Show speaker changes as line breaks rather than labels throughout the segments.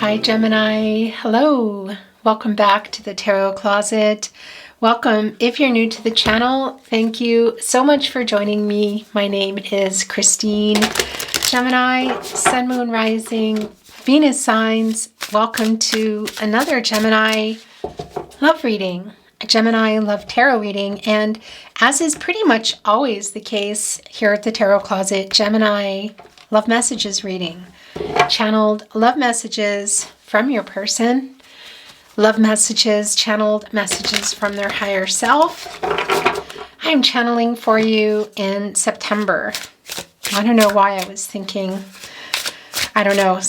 Hi Gemini, hello, welcome back to the Tarot Closet. Welcome. If you're new to the channel, thank you so much for joining me. My name is Christine. Gemini, Sun, Moon, Rising, Venus signs. Welcome to another Gemini love reading, a Gemini love tarot reading. And as is pretty much always the case here at the Tarot Closet, Gemini love messages reading. Channeled love messages from your person, love messages, channeled messages from their higher self. I'm channeling for you in September. I don't know why I was thinking, I don't know,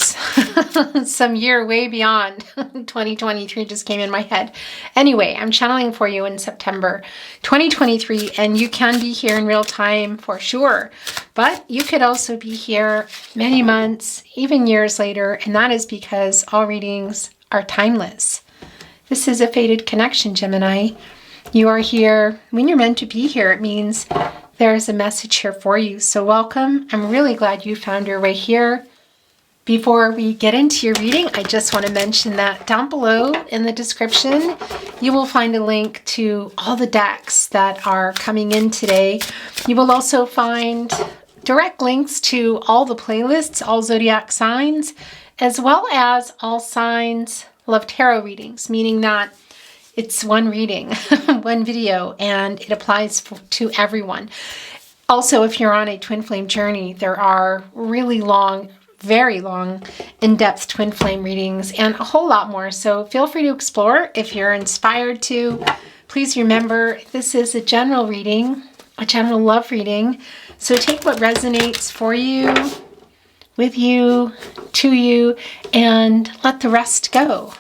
some year way beyond 2023 just came in my head. Anyway, I'm channeling for you in September 2023, and you can be here in real time for sure. But you could also be here many months, even years later, and that is because all readings are timeless. This is a fated connection, Gemini. You are here when you're meant to be here. It means there's a message here for you. So welcome. I'm really glad you found your way here. Before we get into your reading, I just want to mention that down below in the description, you will find a link to all the decks that are coming in today. You will also find direct links to all the playlists, all zodiac signs, as well as all signs love tarot readings, meaning that it's one reading, one video, and it applies to everyone. Also, if you're on a twin flame journey, there are really long, very long, in-depth twin flame readings and a whole lot more. So feel free to explore if you're inspired to. Please remember, this is a general reading, a general love reading. So take what resonates for you, with you, to you, and let the rest go.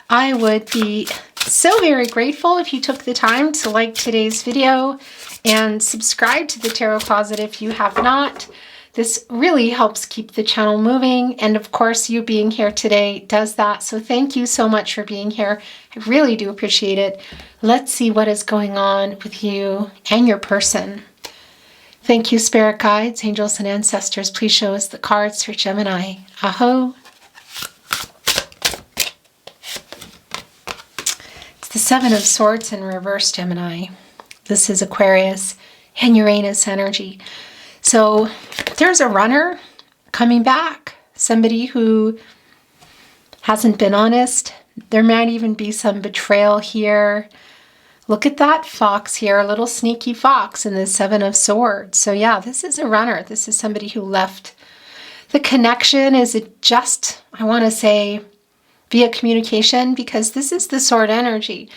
I would be so very grateful if you took the time to like today's video and subscribe to the Tarot Closet if you have not. This really helps keep the channel moving, and of course you being here today does that. So thank you so much for being here. I really do appreciate it. Let's see what is going on with you and your person. Thank you, spirit guides, angels, and ancestors. Please show us the cards for Gemini. Aho. It's the Seven of Swords in reverse, Gemini. This is Aquarius and Uranus energy. So there's a runner coming back, somebody who hasn't been honest. There might even be some betrayal here. Look at that fox here, a little sneaky fox in the Seven of Swords. So yeah, this is a runner. This is somebody who left. The connection, is it just, I want to say, via communication? Because this is the sword energy.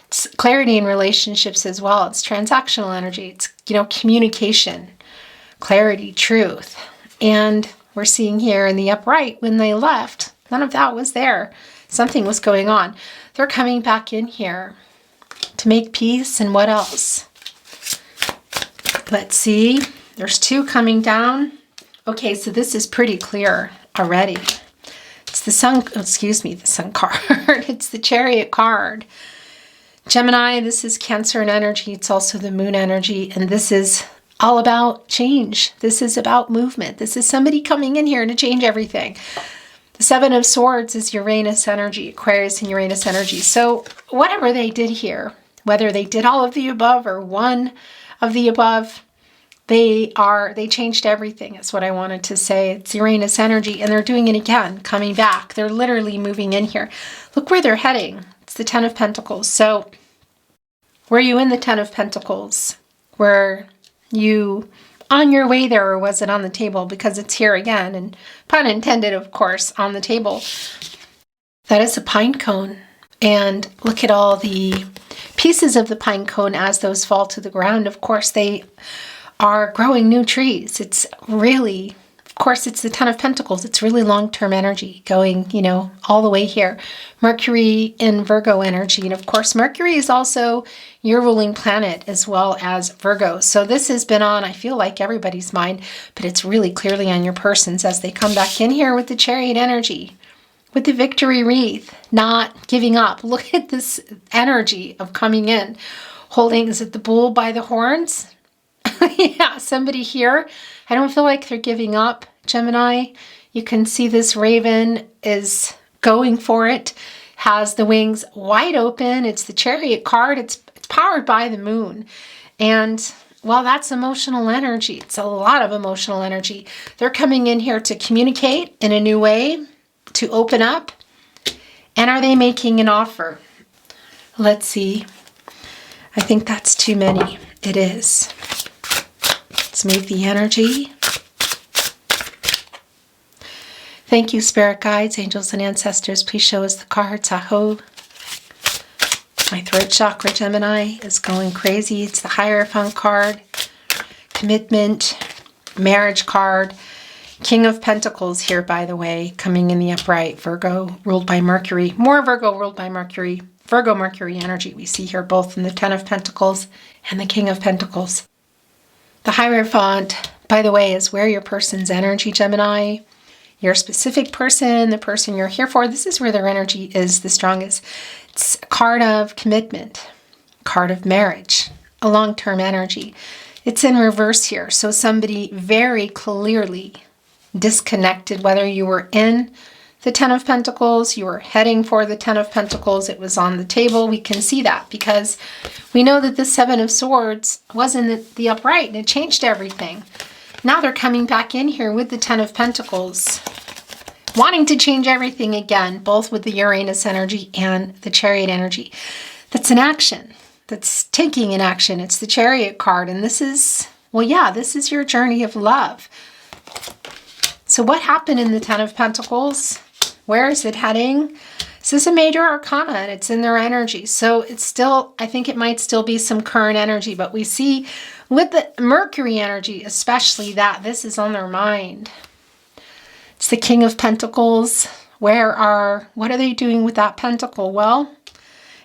It's clarity in relationships as well. It's transactional energy. It's, communication. Clarity, truth. And we're seeing here in the upright, when they left, none of that was there. Something was going on. They're coming back in here to make peace. And what else? Let's see. There's two coming down. Okay, so this is pretty clear already. It's the sun, the sun card. It's the Chariot card. Gemini, this is Cancer and energy. It's also the moon energy. And this is all about change. This is about movement. This is somebody coming in here to change everything. The Seven of Swords is Uranus energy, Aquarius and Uranus energy. So whatever they did here, whether they did all of the above or one of the above, they changed everything. That's what I wanted to say. It's Uranus energy, and they're doing it again, coming back. They're literally moving in here. Look where they're heading. It's the Ten of Pentacles. So were you in the Ten of Pentacles? Were you on your way there, or was it on the table? Because it's here again, and pun intended, of course, on the table. That is a pine cone. And look at all the pieces of the pine cone as those fall to the ground. Of course, they are growing new trees. It's really, of course, it's the Ten of Pentacles. It's really long-term energy going, all the way here. Mercury in Virgo energy. And of course, Mercury is also your ruling planet as well as Virgo. So this has been on, I feel like, everybody's mind, but it's really clearly on your person's as they come back in here with the Chariot energy, with the victory wreath, not giving up. Look at this energy of coming in, holding, is it the bull by the horns? Yeah, somebody here. I don't feel like they're giving up, Gemini. You can see this raven is going for it, has the wings wide open. It's the Chariot card. It's powered by the moon. And well, that's emotional energy. It's a lot of emotional energy. They're coming in here to communicate in a new way, to open up. And are they making an offer? Let's see. I think that's too many. It is. Let's move the energy. Thank you, spirit guides, angels, and ancestors. Please show us the cards. Aho. My throat chakra, Gemini, is going crazy. It's the Hierophant card, commitment, marriage card, King of Pentacles here, by the way, coming in the upright. Virgo ruled by Mercury. More Virgo ruled by Mercury. Virgo, Mercury energy we see here both in the Ten of Pentacles and the King of Pentacles. The Hierophant, by the way, is where your person's energy, Gemini. Your specific person, the person you're here for, this is where their energy is the strongest. It's a card of commitment, card of marriage, a long-term energy. It's in reverse here. So somebody very clearly disconnected, whether you were in the Ten of Pentacles, you were heading for the Ten of Pentacles, it was on the table. We can see that because we know that the Seven of Swords was in the upright and it changed everything. Now they're coming back in here with the Ten of Pentacles, wanting to change everything again, both with the Uranus energy and the Chariot energy. That's an action. That's taking an action. It's the Chariot card. And this is, well, yeah, this is your journey of love. So what happened in the Ten of Pentacles? Where is it heading? This is a major arcana and it's in their energy. So it's still, I think it might still be some current energy, but we see with the Mercury energy, especially, that this is on their mind. It's the King of Pentacles. What are they doing with that pentacle? Well,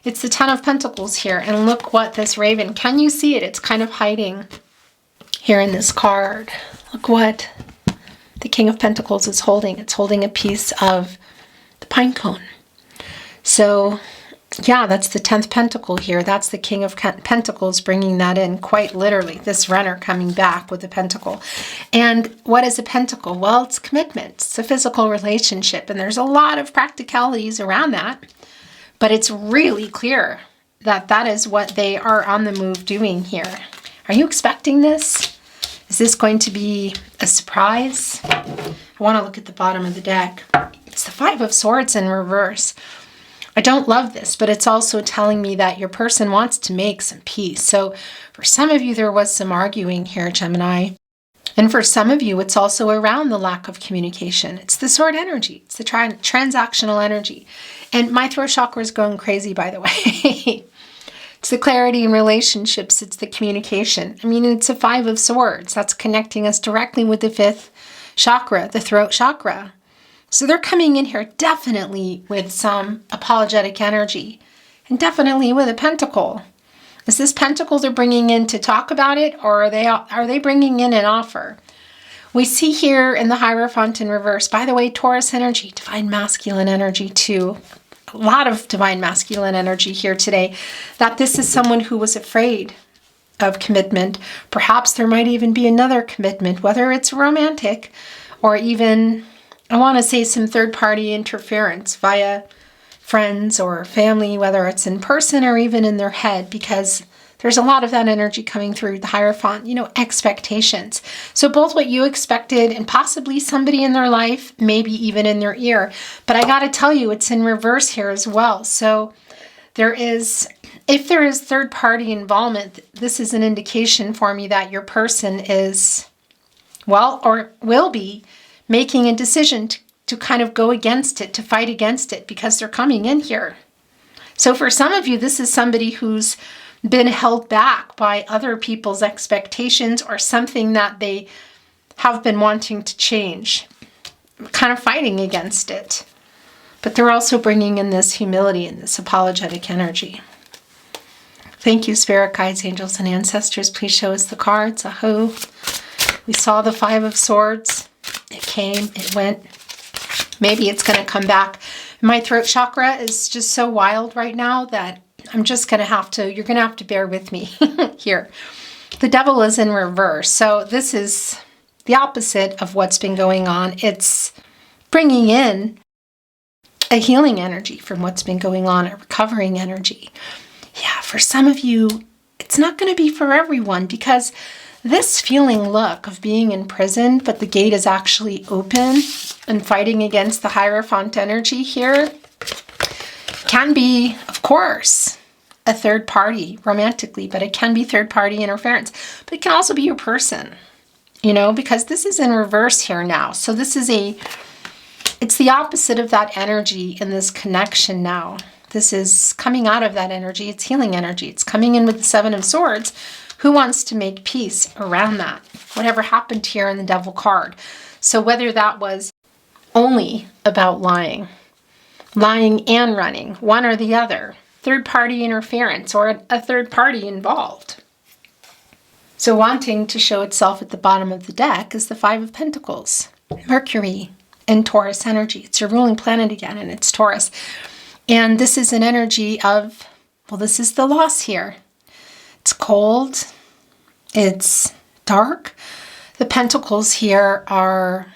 it's the Ten of Pentacles here. And look what this raven, can you see it? It's kind of hiding here in this card. Look what the King of Pentacles is holding. It's holding a piece of the pine cone. So yeah, that's the 10th pentacle here. That's the King of Pentacles bringing that in, quite literally. This runner coming back with a pentacle. And what is a pentacle? Well, it's commitment. It's a physical relationship. And there's a lot of practicalities around that. But it's really clear that that is what they are on the move doing here. Are you expecting this? Is this going to be a surprise? I want to look at the bottom of the deck. It's the Five of Swords in reverse. I don't love this, but it's also telling me that your person wants to make some peace. So for some of you, there was some arguing here, Gemini. And for some of you, it's also around the lack of communication. It's the sword energy. It's the transactional energy. And my throat chakra is going crazy, by the way. It's the clarity in relationships. It's the communication. I mean, it's a Five of Swords. That's connecting us directly with the fifth chakra, the throat chakra. So they're coming in here definitely with some apologetic energy and definitely with a pentacle. Is this pentacle they're bringing in to talk about it, or are they bringing in an offer? We see here in the Hierophant in reverse, by the way, Taurus energy, divine masculine energy too. A lot of divine masculine energy here today, that this is someone who was afraid of commitment. Perhaps there might even be another commitment, whether it's romantic or even, I want to say, some third-party interference via friends or family, whether it's in person or even in their head, because there's a lot of that energy coming through the Hierophant, expectations. So both what you expected and possibly somebody in their life, maybe even in their ear. But I got to tell you, it's in reverse here as well. So if there is third-party involvement, this is an indication for me that your person is, or will be, making a decision to kind of go against it, to fight against it, because they're coming in here. So for some of you, this is somebody who's been held back by other people's expectations or something that they have been wanting to change, kind of fighting against it. But they're also bringing in this humility and this apologetic energy. Thank you, spirit guides, angels, and ancestors. Please show us the cards. Aho. We saw the Five of Swords. It came, it went. Maybe it's going to come back. My throat chakra is just so wild right now that I'm just going to have to, you're going to have to bear with me here. The Devil is in reverse. So this is the opposite of what's been going on. It's bringing in a healing energy from what's been going on, a recovering energy. Yeah, for some of you, it's not going to be for everyone, because this feeling look of being in prison, but the gate is actually open and fighting against the Hierophant energy here, can be, of course, a third party romantically, but it can be third party interference. But it can also be your person, you know, because this is in reverse here now. So this is it's the opposite of that energy in this connection now. This is coming out of that energy. It's healing energy. It's coming in with the Seven of Swords. Who wants to make peace around that? Whatever happened here in the Devil card. So whether that was only about lying and running, one or the other, third party interference, or a third party involved. So wanting to show itself at the bottom of the deck is the Five of Pentacles. Mercury in Taurus energy. It's your ruling planet again, and it's Taurus. And this is an energy of, well, this is the loss here. It's cold. It's dark. The pentacles here are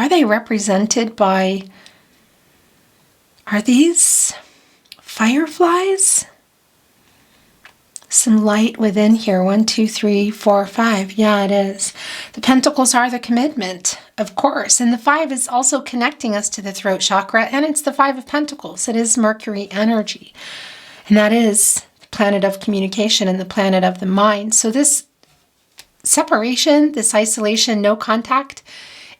they represented by, are these fireflies? Some light within here. 1, 2, 3, 4, 5. Yeah, it is. The pentacles are the commitment, of course. And the 5 is also connecting us to the throat chakra. And it's the 5 of Pentacles. It is Mercury energy. And that is the planet of communication and the planet of the mind. So this separation, this isolation, no contact,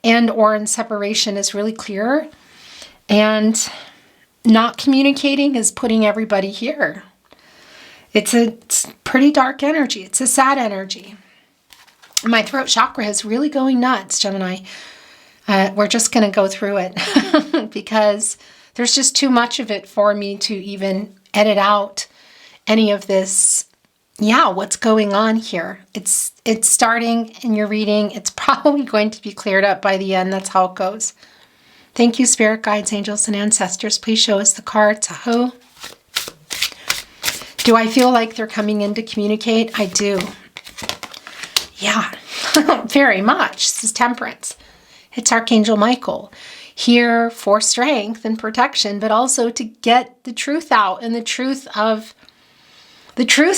and or in separation is really clear. And not communicating is putting everybody here. It's pretty dark energy. It's a sad energy. My throat chakra is really going nuts, Gemini. We're just going to go through it because there's just too much of it for me to even edit out any of this. Yeah, what's going on here? It's starting in your reading. It's probably going to be cleared up by the end. That's how it goes. Thank you, spirit guides, angels, and ancestors. Please show us the cards. Aho. Do I feel like they're coming in to communicate? I do. Yeah, very much. This is Temperance. It's Archangel Michael here for strength and protection, but also to get the truth out, and the truth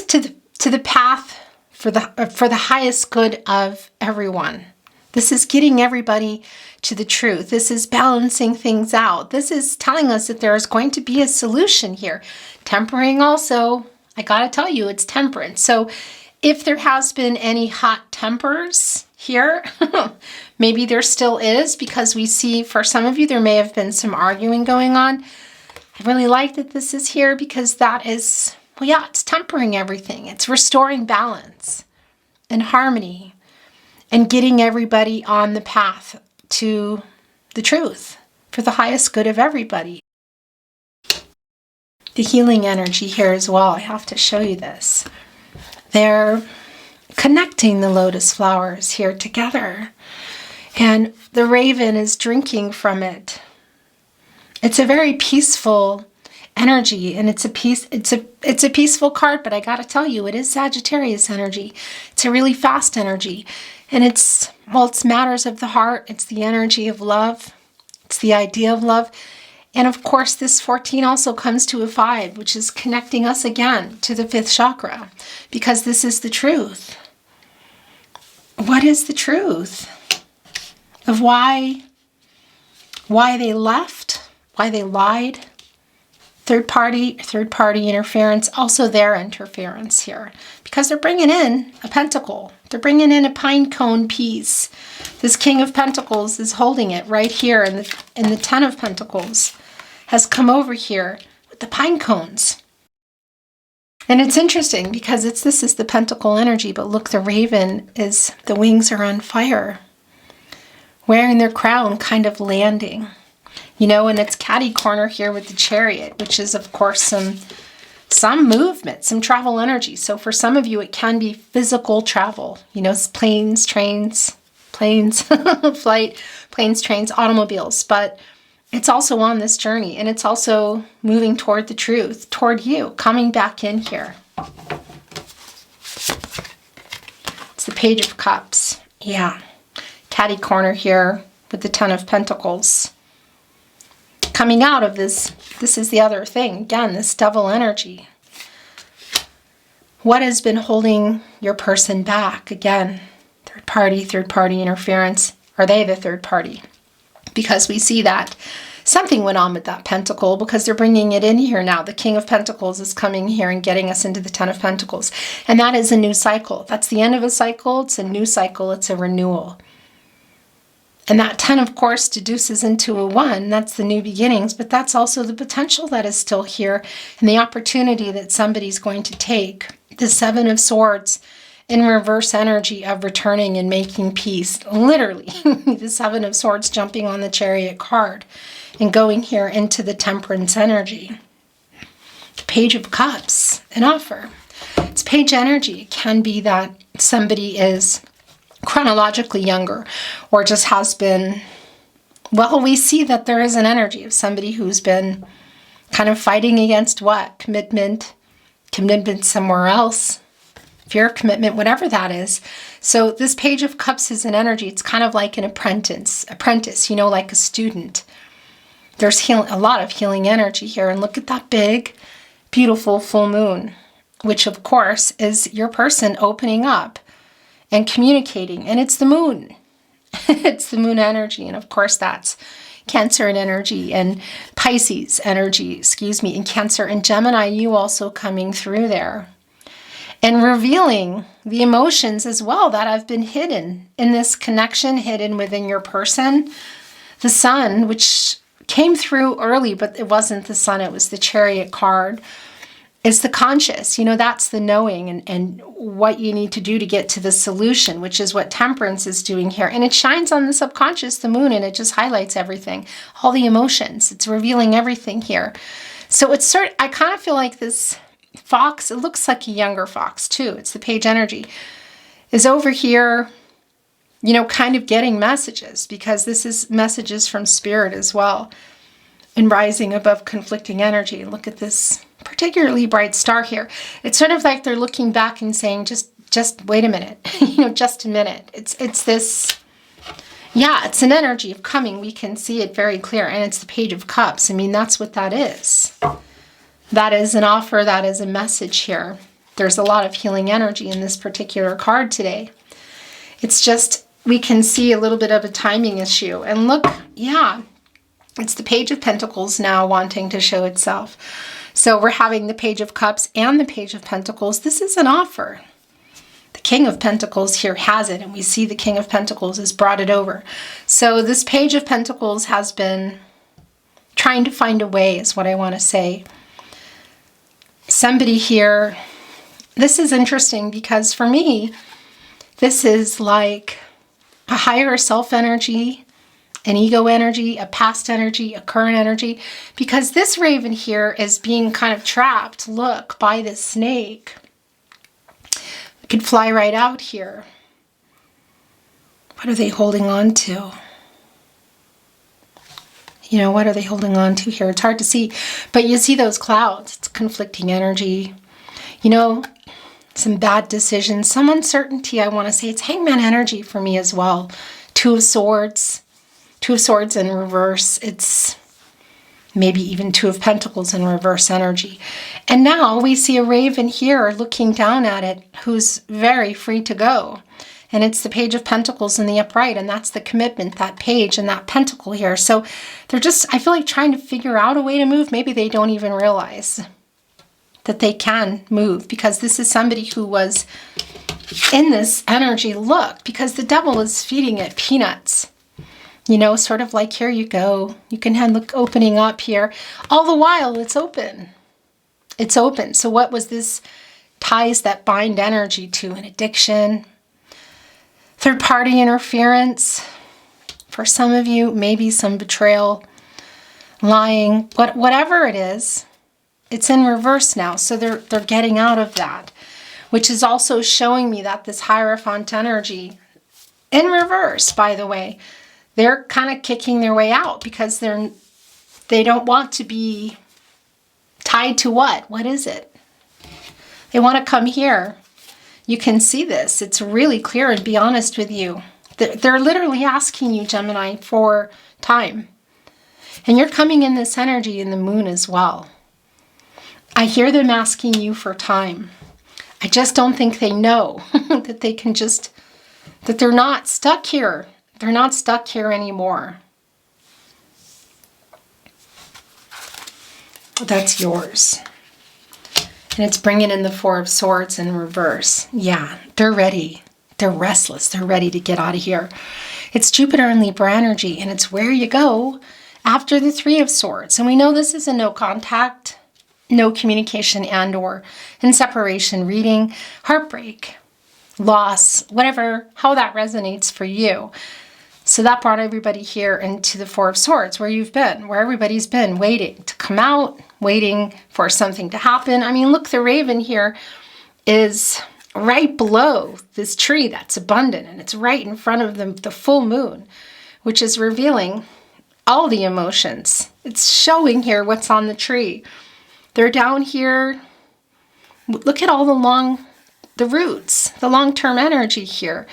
to the path for the highest good of everyone. This is getting everybody to the truth. This is balancing things out. This is telling us that there is going to be a solution here. Tempering also, I gotta tell you, it's temperance. So if there has been any hot tempers here, maybe there still is, because we see for some of you there may have been some arguing going on. I really like that this is here, because that is, well, yeah, it's tempering everything. It's restoring balance and harmony and getting everybody on the path to the truth for the highest good of everybody. The healing energy here as well. I have to show you this. They're connecting the lotus flowers here together, and the raven is drinking from it. It's a very peaceful energy, and it's a peaceful card, but I got to tell you, it is Sagittarius energy. It's a really fast energy, and it's matters of the heart. It's the energy of love. It's the idea of love. And of course, this 14 also comes to a 5, which is connecting us again to the 5th chakra, because this is the truth. What is the truth of why they left, why they lied? Third party interference, also their interference here, because they're bringing in a pentacle. They're bringing in a pine cone piece. This King of Pentacles is holding it right here, and the 10 of Pentacles has come over here with the pine cones. And it's interesting because this is the pentacle energy, but look, the raven the wings are on fire, wearing their crown, kind of landing. You know, and it's catty corner here with the chariot, which is, of course, some movement, some travel energy. So for some of you, it can be physical travel. You know, planes, trains, flight, planes, trains, automobiles. But it's also on this journey, and it's also moving toward the truth, toward you, coming back in here. It's the Page of Cups. Yeah. Catty corner here with the 10 of Pentacles. coming out of this. This is the other thing. Again, this devil energy. What has been holding your person back? Again, third party interference. Are they the third party? Because we see that something went on with that pentacle, because they're bringing it in here now. The King of Pentacles is coming here and getting us into the Ten of Pentacles. And that is a new cycle. That's the end of a cycle. It's a new cycle. It's a renewal. And that 10, of course, deduces into a 1. That's the new beginnings, but that's also the potential that is still here and the opportunity that somebody's going to take. The 7 of Swords in reverse energy of returning and making peace. Literally, the 7 of Swords jumping on the Chariot card and going here into the Temperance energy. The Page of Cups, an offer. It's page energy. It can be that somebody is chronologically younger or just has been, well, we see that there is an energy of somebody who's been kind of fighting against what? Commitment somewhere else, fear of commitment, whatever that is. So this Page of Cups is an energy. It's kind of like an apprentice, like a student. There's a lot of healing energy here. And look at that big, beautiful full moon, which of course is your person opening up and communicating. And it's the moon. It's the moon energy. And of course that's Cancer and energy and Pisces energy, and Cancer and Gemini, you also coming through there. And revealing the emotions as well that have been hidden in this connection, hidden within your person. The Sun, which came through early, but it wasn't the Sun, it was the Chariot card. It's the conscious, that's the knowing and what you need to do to get to the solution, which is what Temperance is doing here. And it shines on the subconscious, the moon, and it just highlights everything, all the emotions. It's revealing everything here. So it's I kind of feel like this fox, it looks like a younger fox too. It's the page energy, is over here, kind of getting messages, because this is messages from spirit as well. And rising above conflicting energy. Look at this particularly bright star here. It's sort of like they're looking back and saying, just wait a minute, just a minute. It's this, it's an energy of coming. We can see it very clear. And it's the Page of Cups. I mean, that's what that is. That is an offer. That is a message here. There's a lot of healing energy in this particular card today. It's just, we can see a little bit of a timing issue. And look, it's the Page of Pentacles now wanting to show itself. So we're having the Page of Cups and the Page of Pentacles. This is an offer. The King of Pentacles here has it, and we see the King of Pentacles has brought it over. So this Page of Pentacles has been trying to find a way, is what I want to say. Somebody here, this is interesting because for me, this is like a higher self energy, an ego energy, a past energy, a current energy, because this raven here is being kind of trapped, look, by this snake. It could fly right out here. What are they holding on to? What are they holding on to here? It's hard to see, but you see those clouds. It's conflicting energy. Some bad decisions, some uncertainty, I want to say. It's Hangman energy for me as well. Two of Swords in reverse. It's maybe even Two of Pentacles in reverse energy. And now we see a raven here looking down at it who's very free to go. And it's the Page of Pentacles in the upright, and that's the commitment, that page and that pentacle here. So they're just, I feel like, trying to figure out a way to move. Maybe they don't even realize that they can move, because this is somebody who was in this energy. Look, because the devil is feeding it peanuts. Sort of like, here you go. You can have, look, opening up here. All the while, it's open. It's open. So what was this? Ties that bind energy to an addiction, third-party interference. For some of you, maybe some betrayal, lying, whatever it is, it's in reverse now. So they're getting out of that, which is also showing me that this Hierophant energy, in reverse, by the way, they're kind of kicking their way out because they don't want to be tied to what? What is it? They want to come here. You can see this. It's really clear, and be honest with you. They're literally asking you, Gemini, for time. And you're coming in this energy in the moon as well. I hear them asking you for time. I just don't think they know that they can just, that they're not stuck here. They're not stuck here anymore. That's yours. And it's bringing in the Four of Swords in reverse. Yeah, they're ready. They're restless. They're ready to get out of here. It's Jupiter and Libra energy, and it's where you go after the Three of Swords. And we know this is a no contact, no communication and or in separation reading, heartbreak, loss, whatever, how that resonates for you. So that brought everybody here into the Four of Swords, where you've been, where everybody's been waiting to come out, waiting for something to happen. I mean, look, the raven here is right below this tree that's abundant, and it's right in front of the full moon, which is revealing all the emotions. It's showing here what's on the tree. They're down here. Look at all the roots, the long-term energy here.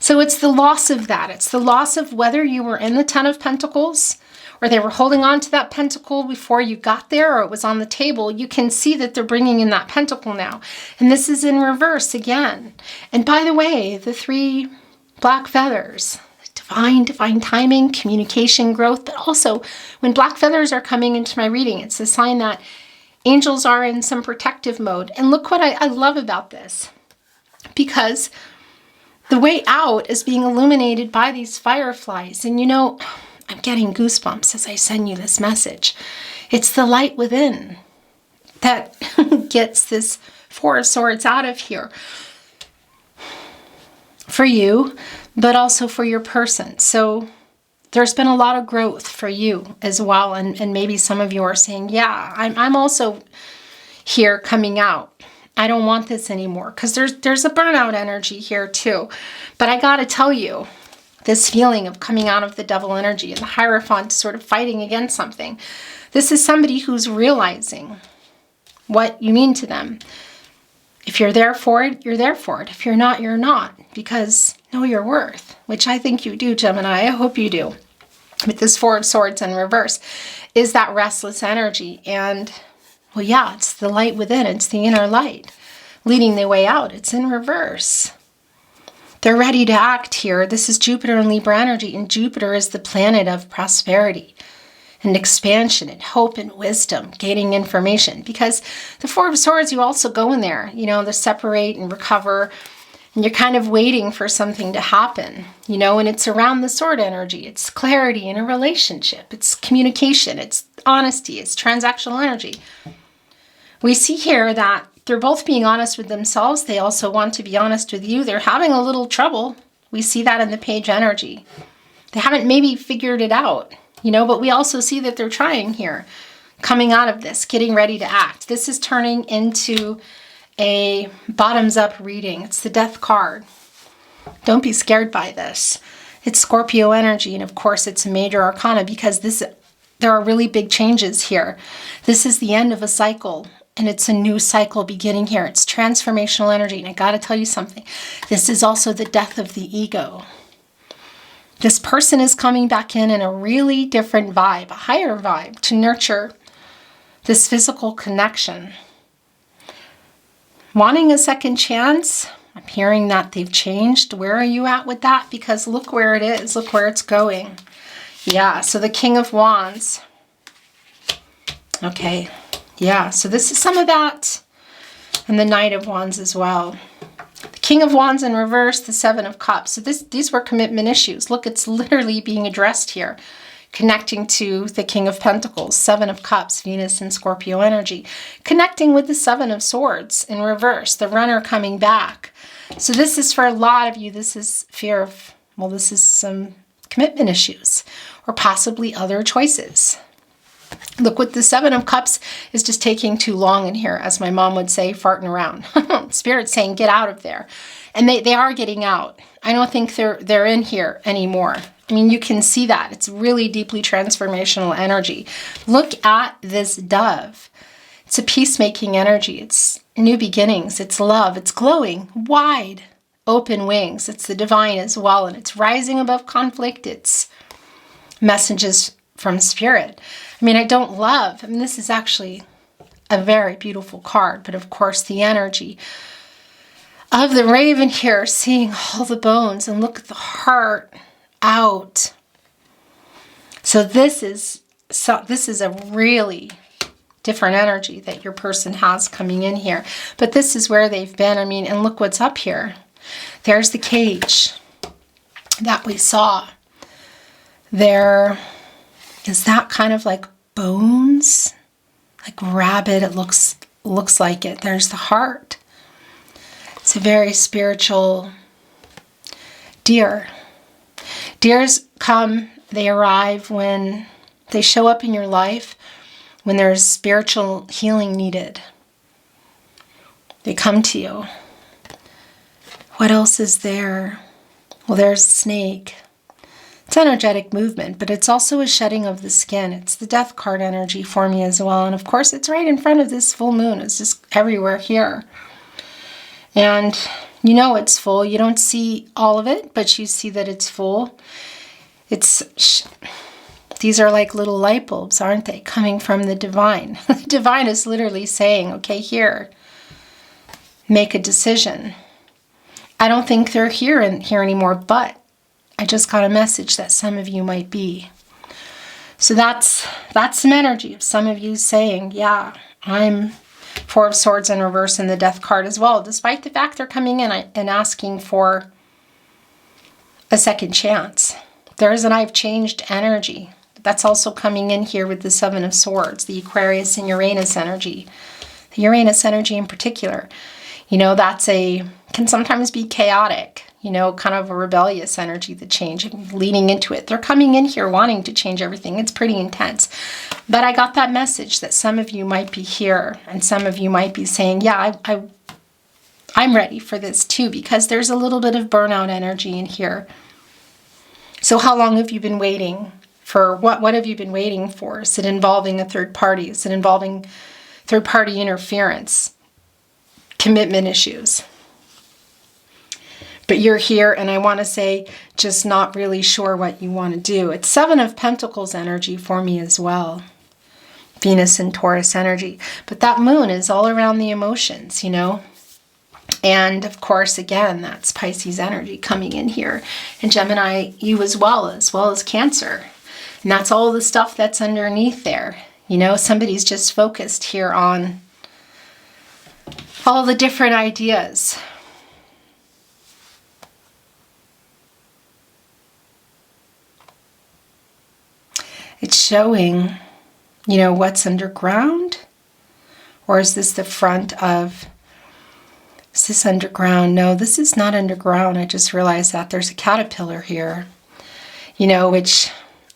So it's the loss of that. It's the loss of whether you were in the Ten of Pentacles or they were holding on to that pentacle before you got there, or it was on the table. You can see that they're bringing in that pentacle now. And this is in reverse again. And by the way, the 3 black feathers, divine timing, communication, growth, but also when black feathers are coming into my reading, it's a sign that angels are in some protective mode. And look what I love about this, because the way out is being illuminated by these fireflies. And you know, I'm getting goosebumps as I send you this message. It's the light within that gets this Four of Swords out of here for you, but also for your person. So there's been a lot of growth for you as well. And maybe some of you are saying, yeah, I'm also here coming out. I don't want this anymore, because there's a burnout energy here too. But I got to tell you, this feeling of coming out of the devil energy and the Hierophant sort of fighting against something. This is somebody who's realizing what you mean to them. If you're there for it, you're there for it. If you're not, you're not, because know your worth, which I think you do, Gemini. I hope you do. With this Four of Swords in reverse is that restless energy. And well, yeah, it's the light within. It's the inner light leading the way out. It's in reverse. They're ready to act here. This is Jupiter and Libra energy, and Jupiter is the planet of prosperity and expansion and hope and wisdom, gaining information. Because the Four of Swords, you also go in there, you know, to separate and recover, and you're kind of waiting for something to happen, you know, and it's around the sword energy. It's clarity in a relationship. It's communication. It's honesty. It's transactional energy. We see here that they're both being honest with themselves. They also want to be honest with you. They're having a little trouble. We see that in the page energy. They haven't maybe figured it out, you know, but we also see that they're trying here, coming out of this, getting ready to act. This is turning into a bottoms up reading. It's the Death card. Don't be scared by this. It's Scorpio energy. And of course it's a major arcana, because there are really big changes here. This is the end of a cycle. And it's a new cycle beginning here. It's transformational energy. And I got to tell you something. This is also the death of the ego. This person is coming back in a really different vibe, a higher vibe, to nurture this physical connection. Wanting a second chance. I'm hearing that they've changed. Where are you at with that? Because look where it is. Look where it's going. Yeah, so the King of Wands. Okay. Yeah, so this is some of that, and the Knight of Wands as well. The King of Wands in reverse, the Seven of Cups. So these were commitment issues. Look, it's literally being addressed here, connecting to the King of Pentacles, Seven of Cups, Venus and Scorpio energy, connecting with the Seven of Swords in reverse, the Runner coming back. So this is for a lot of you, this is fear of, well, this is some commitment issues, or possibly other choices. Look, with the Seven of Cups is just taking too long in here, as my mom would say, farting around. Spirit's saying, get out of there. And they are getting out. I don't think they're in here anymore. I mean, you can see that. It's really deeply transformational energy. Look at this dove. It's a peacemaking energy. It's new beginnings. It's love. It's glowing, wide, open wings. It's the divine as well. And it's rising above conflict. It's messages from Spirit. I mean, this is actually a very beautiful card, but of course the energy of the raven here, seeing all the bones, and look at the heart out. So this is a really different energy that your person has coming in here. But this is where they've been. I mean, and look what's up here. There's the cage that we saw. There is that kind of like bones, like rabbit. It looks like it. There's the heart. It's a very spiritual deer. Deers come, they arrive when they show up in your life, when there's spiritual healing needed. They come to you. What else is there? Well, there's a snake. It's energetic movement, but it's also a shedding of the skin. It's the death card energy for me as well. And of course, it's right in front of this full moon. It's just everywhere here. And you know it's full. You don't see all of it, but you see that it's full. These are like little light bulbs, aren't they? Coming from the divine. The divine is literally saying, okay, here, make a decision. I don't think they're here anymore, but I just got a message that some of you might be. So that's some energy of some of you saying, yeah, I'm Four of Swords in reverse and the Death card as well, despite the fact they're coming in and asking for a second chance. There is an I've changed energy. That's also coming in here with the Seven of Swords, the Aquarius and Uranus energy. The Uranus energy in particular. You know, can sometimes be chaotic, you know, kind of a rebellious energy, the change, leaning into it. They're coming in here wanting to change everything. It's pretty intense. But I got that message that some of you might be here and some of you might be saying, yeah, I'm ready for this too, because there's a little bit of burnout energy in here. So how long have you been waiting for? What have you been waiting for? Is it involving a third party? Is it involving third party interference? Commitment issues? But you're here, and I want to say, just not really sure what you want to do. It's Seven of Pentacles energy for me as well. Venus and Taurus energy. But that moon is all around the emotions, you know. And of course, again, that's Pisces energy coming in here. And Gemini, you as well as Cancer. And that's all the stuff that's underneath there. You know, somebody's just focused here on all the different ideas. It's showing, you know, what's underground. Or is this the front of... Is this underground? No, this is not underground. I just realized that there's a caterpillar here, you know, which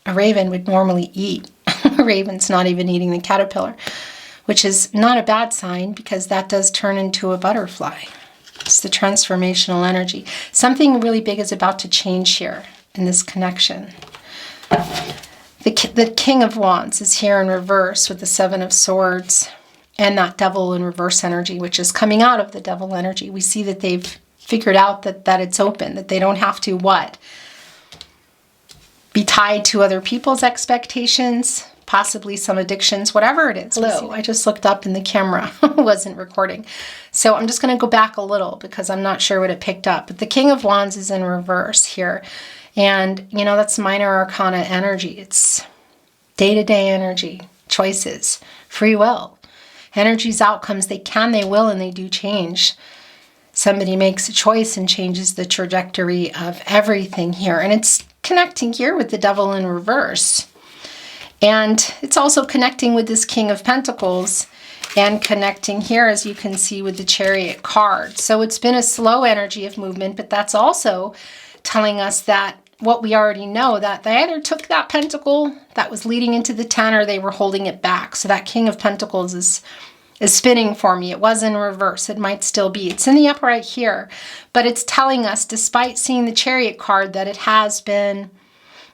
a raven would normally eat. A raven's not even eating the caterpillar, which is not a bad sign because that does turn into a butterfly. It's the transformational energy. Something really big is about to change here in this connection. The King of Wands is here in reverse with the Seven of Swords. And that Devil in reverse energy, which is coming out of the Devil energy. We see that they've figured out that it's open, that they don't have to, be tied to other people's expectations, possibly some addictions, whatever it is. Hello, I just looked up and the camera wasn't recording. So I'm just going to go back a little because I'm not sure what it picked up. But the King of Wands is in reverse here. And, you know, that's minor arcana energy. It's day-to-day energy, choices, free will. Energies, outcomes, they will, and they do change. Somebody makes a choice and changes the trajectory of everything here. And it's connecting here with the Devil in reverse. And it's also connecting with this King of Pentacles and connecting here, as you can see, with the Chariot card. So it's been a slow energy of movement, but that's also telling us that what we already know, that they either took that pentacle that was leading into the 10 or they were holding it back. So that King of Pentacles is spinning for me. It was in reverse. It might still be. It's in the upright here. But it's telling us, despite seeing the Chariot card, that it has been,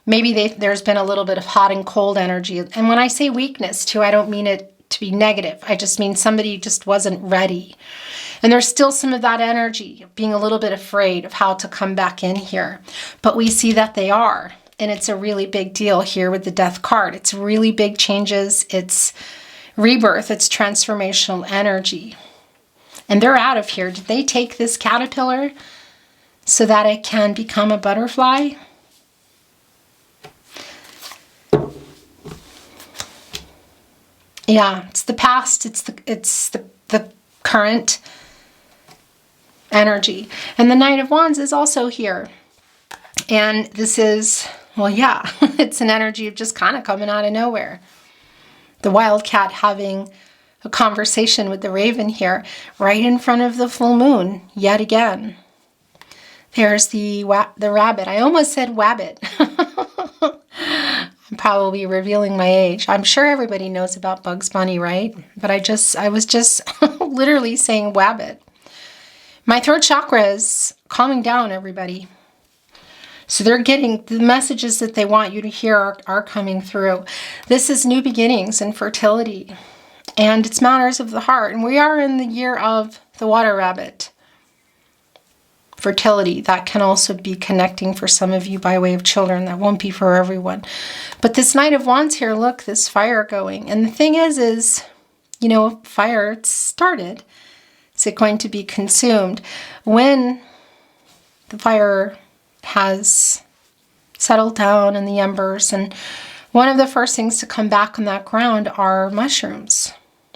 maybe there's been a little bit of hot and cold energy. And when I say weakness too, I don't mean it to be negative. I just mean somebody just wasn't ready. And there's still some of that energy, being a little bit afraid of how to come back in here. But we see that they are. and it's a really big deal here with the Death card. It's really big changes. It's rebirth. It's transformational energy. And they're out of here. Did they take this caterpillar so that it can become a butterfly? Yeah, it's the past. It's the current energy. And the Knight of Wands is also here. And this is, well, yeah, it's an energy of just kind of coming out of nowhere. The wildcat having a conversation with the raven here, right in front of the full moon, yet again. There's the rabbit. I almost said wabbit. I'm probably revealing my age. I'm sure everybody knows about Bugs Bunny, right? But I was just literally saying wabbit. My throat chakra is calming down, everybody. So they're getting the messages that they want you to hear are coming through. This is new beginnings and fertility. And it's matters of the heart. And we are in the year of the water rabbit. Fertility. That can also be connecting for some of you by way of children. That won't be for everyone. But this Knight of Wands here, look, this fire going. And the thing is, you know, fire, it's started. Is it going to be consumed? When the fire has settled down in the embers, and one of the first things to come back on that ground are mushrooms.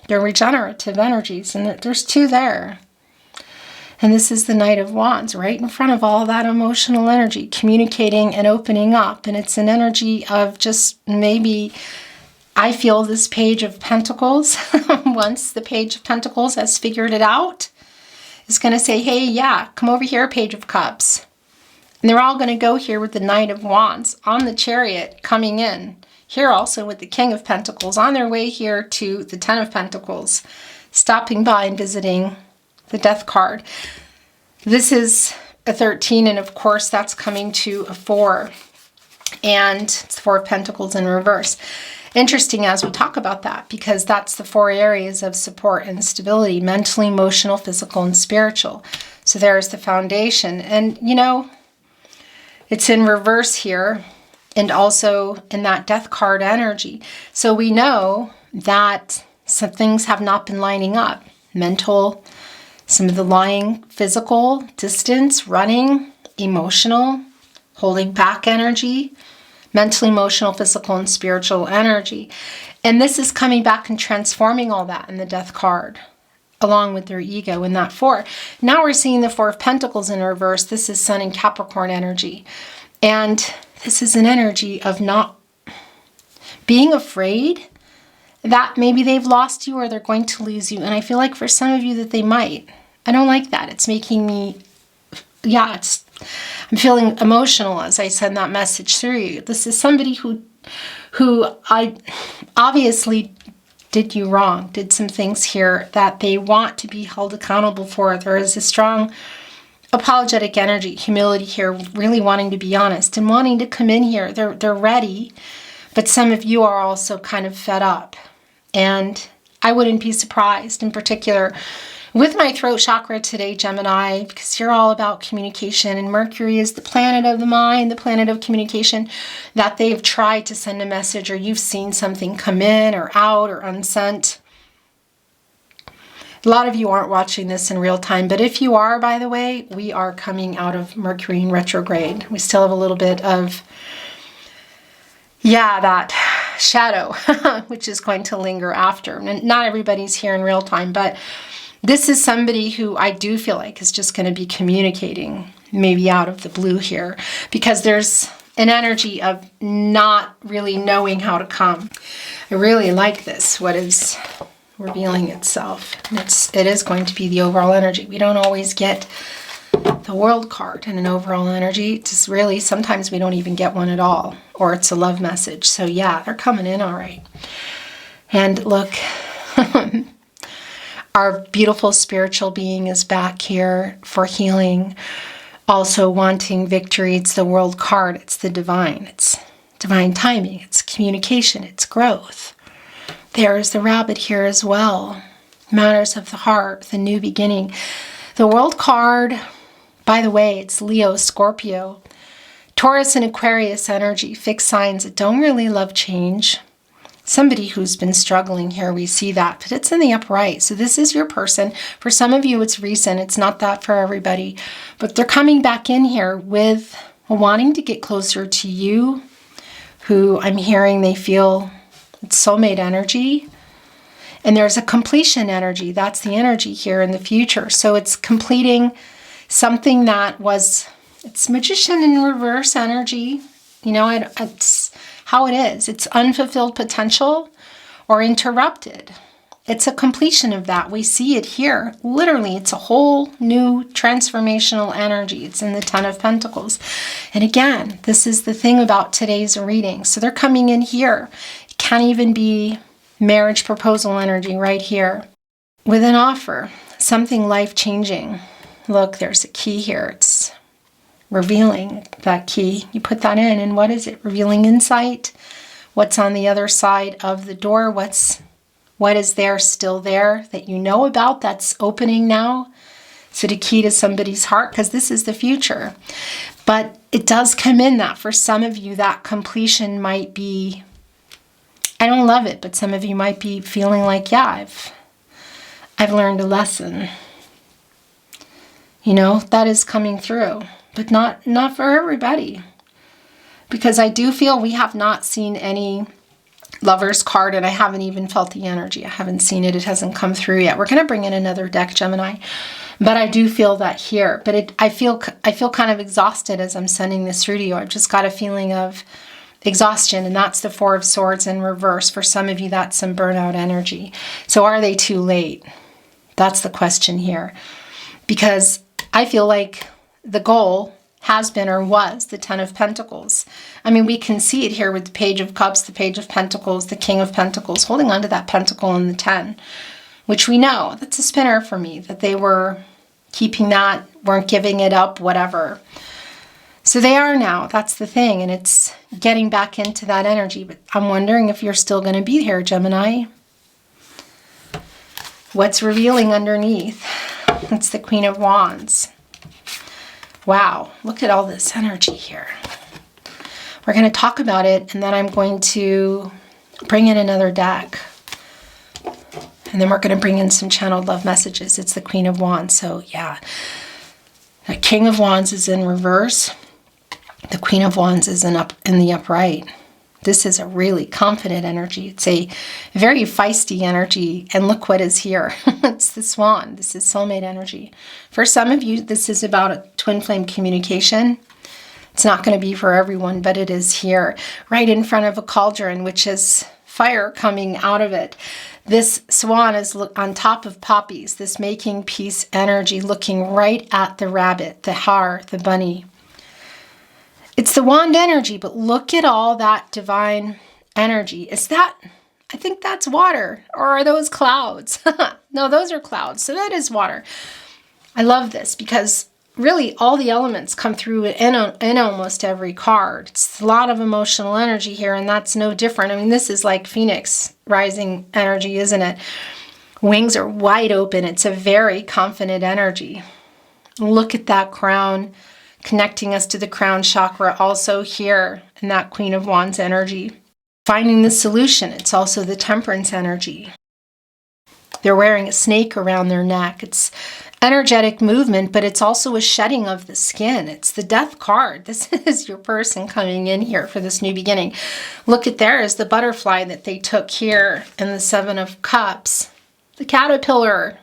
They're regenerative energies, and there's two there. And this is the Knight of Wands right in front of all that emotional energy, communicating and opening up. And it's an energy of just maybe, I feel this Page of Pentacles, once the Page of Pentacles has figured it out, is going to say, hey, yeah, come over here, Page of Cups. And they're all going to go here with the Knight of Wands on the Chariot coming in. Here also with the King of Pentacles on their way here to the Ten of Pentacles, stopping by and visiting the Death card. This is a 13, and of course that's coming to a 4. And it's the 4 of Pentacles in reverse. Interesting as we talk about that, because that's the 4 areas of support and stability: mentally, emotional, physical, and spiritual. So there's the foundation. And you know, it's in reverse here, and also in that Death card energy. So we know that some things have not been lining up. Mental, some of the lying, physical, distance, running, emotional, holding back energy, mental, emotional, physical, and spiritual energy. And this is coming back and transforming all that in the Death card, along with their ego in that 4. Now we're seeing the 4 of Pentacles in reverse. This is Sun and Capricorn energy. And this is an energy of not being afraid that maybe they've lost you or they're going to lose you. And I feel like for some of you that they might. I don't like that. It's making me, yeah, I'm feeling emotional as I send that message through you. This is somebody who I obviously did you wrong, did some things here that they want to be held accountable for. There is a strong apologetic energy, humility here, really wanting to be honest and wanting to come in here. They're ready, but some of you are also kind of fed up. And I wouldn't be surprised, in particular with my throat chakra today, Gemini, because you're all about communication, and Mercury is the planet of the mind, the planet of communication, that they've tried to send a message, or you've seen something come in or out or unsent. A lot of you aren't watching this in real time, but if you are, by the way, we are coming out of Mercury in retrograde. We still have a little bit of, yeah, that shadow, which is going to linger after. And not everybody's here in real time, but this is somebody who I do feel like is just going to be communicating maybe out of the blue here, because there's an energy of not really knowing how to come. I really like this, what is revealing itself. And it is going to be the overall energy. We don't always get the World card in an overall energy. Just really, sometimes we don't even get one at all, or it's a love message. So yeah, they're coming in all right. And look, our beautiful spiritual being is back here for healing, also wanting victory. It's the World card. It's the divine. It's divine timing. It's communication. It's growth. There is the rabbit here as well. Matters of the heart, the new beginning. The World card, by the way, it's Leo, Scorpio, Taurus and Aquarius energy, fixed signs that don't really love change. Somebody who's been struggling here, we see that, but it's in the upright. So this is your person. For some of you, it's recent. It's not that for everybody. But they're coming back in here with wanting to get closer to you, who I'm hearing they feel it's soulmate energy. And there's a completion energy. That's the energy here in the future. So it's completing something that was, it's magician in reverse energy. You know, it's how it is. It's unfulfilled potential or interrupted. It's a completion of that. We see it here. Literally, it's a whole new transformational energy. It's in the Ten of Pentacles. And again, this is the thing about today's reading. So they're coming in here. It can't even be marriage proposal energy right here. With an offer, something life-changing. Look, there's a key here. It's revealing that key. You put that in, and what is it? Revealing insight. What's on the other side of the door? What is there still there that you know about that's opening now? So the key to somebody's heart, because this is the future. But it does come in that for some of you, that completion might be, I don't love it, but some of you might be feeling like, yeah, I've learned a lesson. You know, that is coming through. But not for everybody. Because I do feel we have not seen any Lover's card, and I haven't even felt the energy. I haven't seen it. It hasn't come through yet. We're going to bring in another deck, Gemini. But I do feel that here. But I feel kind of exhausted as I'm sending this through to you. I've just got a feeling of exhaustion, and that's the Four of Swords in reverse. For some of you, that's some burnout energy. So are they too late? That's the question here. Because I feel like the goal has been or was the Ten of Pentacles. I mean, we can see it here with the Page of Cups, the Page of Pentacles, the King of Pentacles, holding on to that Pentacle and the 10, which we know, that's a spinner for me, that they were keeping that, weren't giving it up, whatever. So they are now, that's the thing, and it's getting back into that energy. But I'm wondering if you're still going to be here, Gemini. What's revealing underneath? It's the Queen of Wands. Wow, look at all this energy here. We're going to talk about it, and then I'm going to bring in another deck. And then we're going to bring in some channeled love messages. It's the Queen of Wands, so yeah. The King of Wands is in reverse. The Queen of Wands is in the upright. This is a really confident energy. It's a very feisty energy. And look what is here. It's the Swan. This is soulmate energy. For some of you, this is about a twin flame communication. It's not going to be for everyone, but it is here. Right in front of a cauldron, which is fire coming out of it. This swan is on top of poppies. This making peace energy, looking right at the rabbit, the hare, the bunny. It's the wand energy, but look at all that divine energy. Is that, I think that's water, or are those clouds? No, those are clouds, so that is water. I love this because really all the elements come through in almost every card. It's a lot of emotional energy here, and that's no different. I mean, this is like Phoenix rising energy, isn't it? Wings are wide open. It's a very confident energy. Look at that crown, connecting us to the crown chakra, also here in that Queen of Wands energy. Finding the solution, it's also the Temperance energy. They're wearing a snake around their neck. It's energetic movement, but it's also a shedding of the skin. It's the Death card. This is your person coming in here for this new beginning. Look at there is the butterfly that they took here in the Seven of Cups. The caterpillar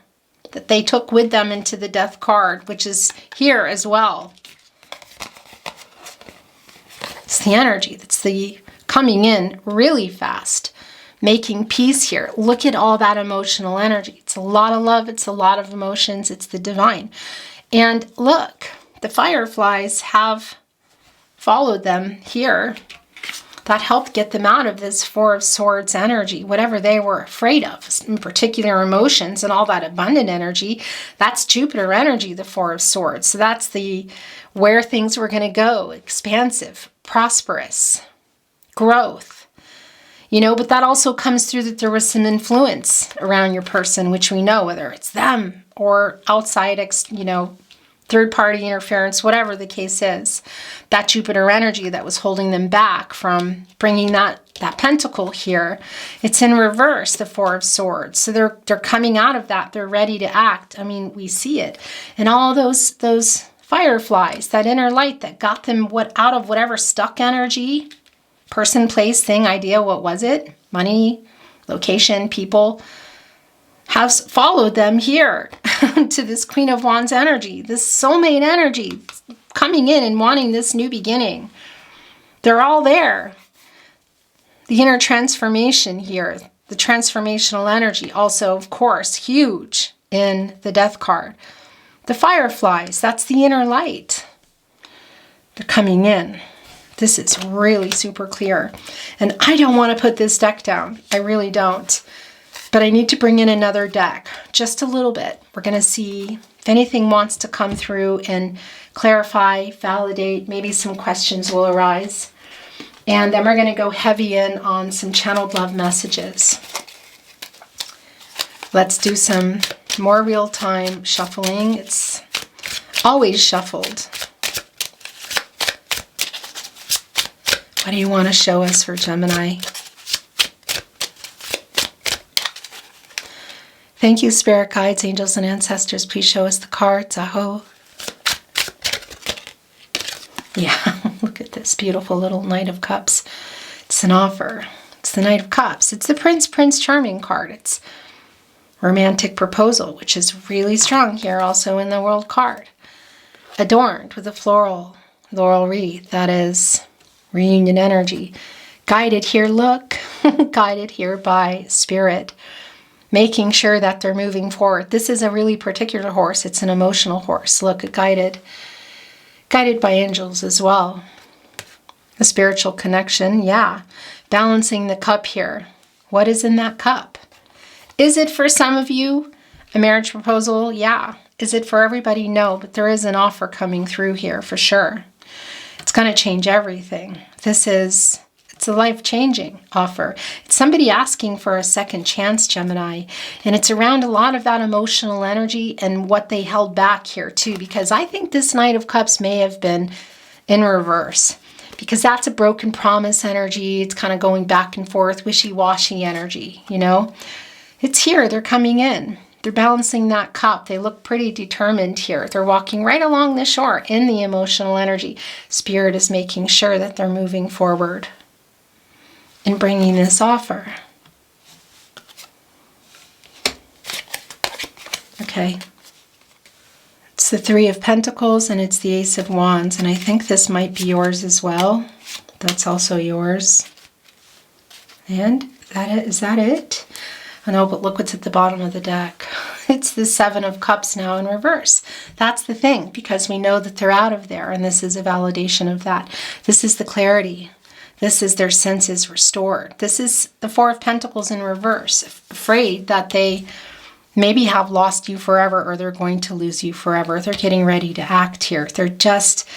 that they took with them into the Death card, which is here as well. It's the energy that's the coming in really fast, making peace here. Look at all that emotional energy. It's a lot of love. It's a lot of emotions. It's the divine. And look, the fireflies have followed them here. That helped get them out of this Four of Swords energy, whatever they were afraid of, in particular emotions and all that abundant energy. That's Jupiter energy, the Four of Swords. So that's the where things were going to go, expansive, prosperous, growth. You know, but that also comes through that there was some influence around your person, which we know, whether it's them or outside, third-party interference, whatever the case is, that Jupiter energy that was holding them back from bringing that pentacle here, it's in reverse, the Four of Swords. So they're coming out of that. They're ready to act. I mean, we see it. And all those fireflies, that inner light that got them out of whatever stuck energy, person, place, thing, idea, what was it? Money, location, people, have followed them here to this Queen of Wands energy, this soulmate energy coming in and wanting this new beginning. They're all there. The inner transformation here, the transformational energy, also, of course, huge in the Death card. The fireflies, that's the inner light. They're coming in. This is really super clear. And I don't want to put this deck down. I really don't. But I need to bring in another deck, just a little bit. We're going to see if anything wants to come through and clarify, validate, maybe some questions will arise. And then we're going to go heavy in on some channeled love messages. Let's do some more real-time shuffling. It's always shuffled. What do you want to show us for Gemini? Thank you, spirit guides, angels, and ancestors. Please show us the cards. Aho. Yeah, look at this beautiful little Knight of Cups. It's an offer. It's the Knight of Cups. It's the Prince Charming card. It's romantic proposal, which is really strong here also in the World card. Adorned with a floral laurel wreath. That is reunion energy. Guided here, look, guided here by spirit. Making sure that they're moving forward. This is a really particular horse. It's an emotional horse. Look, guided by angels as well. A spiritual connection, yeah. Balancing the cup here. What is in that cup? Is it for some of you a marriage proposal? Yeah. Is it for everybody? No, but there is an offer coming through here for sure. It's going to change everything. It's a life-changing offer. It's somebody asking for a second chance, Gemini. And it's around a lot of that emotional energy and what they held back here too. Because I think this Knight of Cups may have been in reverse. Because that's a broken promise energy. It's kind of going back and forth, wishy-washy energy, you know. It's here. They're coming in. They're balancing that cup. They look pretty determined here. They're walking right along the shore in the emotional energy. Spirit is making sure that they're moving forward and bringing this offer. Okay. It's the Three of Pentacles and it's the Ace of Wands. And I think this might be yours as well. That's also yours. And is that it? I know, but look what's at the bottom of the deck. It's the Seven of Cups now in reverse. That's the thing, because we know that they're out of there, and this is a validation of that. This is the clarity. This is their senses restored. This is the Four of Pentacles in reverse, afraid that they maybe have lost you forever or they're going to lose you forever. They're getting ready to act here. They're just,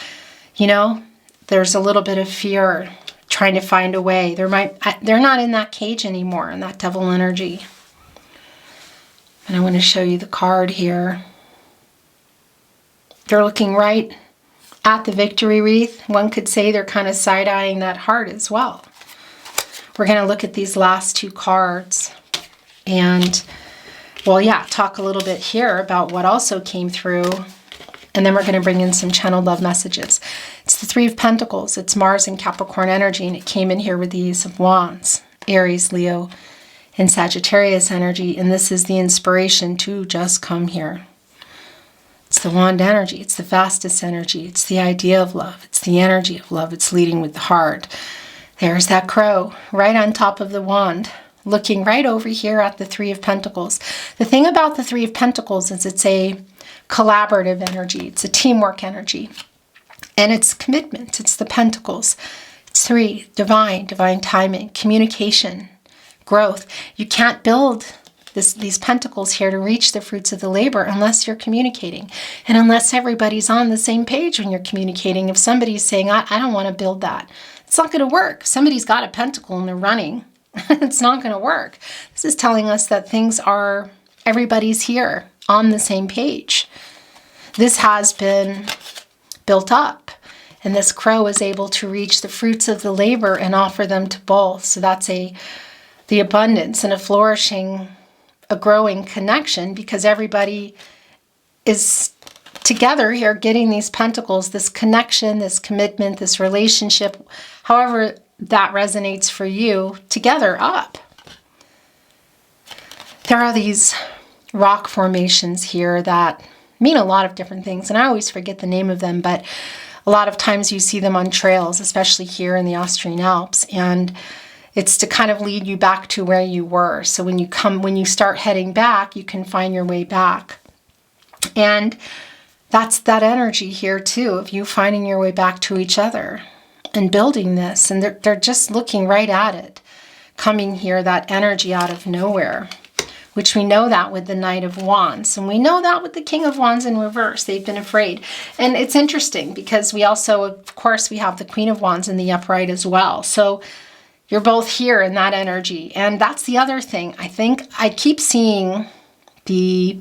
you know, there's a little bit of fear trying to find a way. They're not in that cage anymore, in that devil energy. And I want to show you the card here. They're looking right at the victory wreath. One could say they're kind of side-eyeing that heart as well. We're going to look at these last two cards and, well, yeah, talk a little bit here about what also came through. And then we're going to bring in some channeled love messages. It's the Three of Pentacles. It's Mars and Capricorn energy, and it came in here with the Ace of Wands. Aries, Leo, and Sagittarius energy, and this is the inspiration to just come here. It's the wand energy. It's the fastest energy. It's the idea of love. It's the energy of love. It's leading with the heart. There's that crow right on top of the wand, looking right over here at the Three of Pentacles. The thing about the Three of Pentacles is it's a collaborative energy. It's a teamwork energy. And it's commitment. It's the Pentacles. It's three, divine timing, communication, growth. You can't build these pentacles here to reach the fruits of the labor unless you're communicating. And unless everybody's on the same page when you're communicating. If somebody's saying, I don't want to build that, it's not going to work. If somebody's got a pentacle and they're running, it's not going to work. This is telling us that everybody's here on the same page. this has been built up. And this crow is able to reach the fruits of the labor and offer them to both. So that's the abundance and a flourishing, a growing connection, because everybody is together here getting these pentacles, this connection, this commitment, this relationship, however that resonates for you, together up. There are these rock formations here that mean a lot of different things, and I always forget the name of them, but a lot of times you see them on trails, especially here in the Austrian Alps, and it's to kind of lead you back to where you were. So when you start heading back, you can find your way back. And that's that energy here too, of you finding your way back to each other and building this. And they're just looking right at it, coming here, that energy out of nowhere, which we know that with the Knight of Wands. And we know that with the King of Wands in reverse. They've been afraid. And it's interesting because we also, of course, we have the Queen of Wands in the upright as well. So you're both here in that energy. And that's the other thing. I think I keep seeing the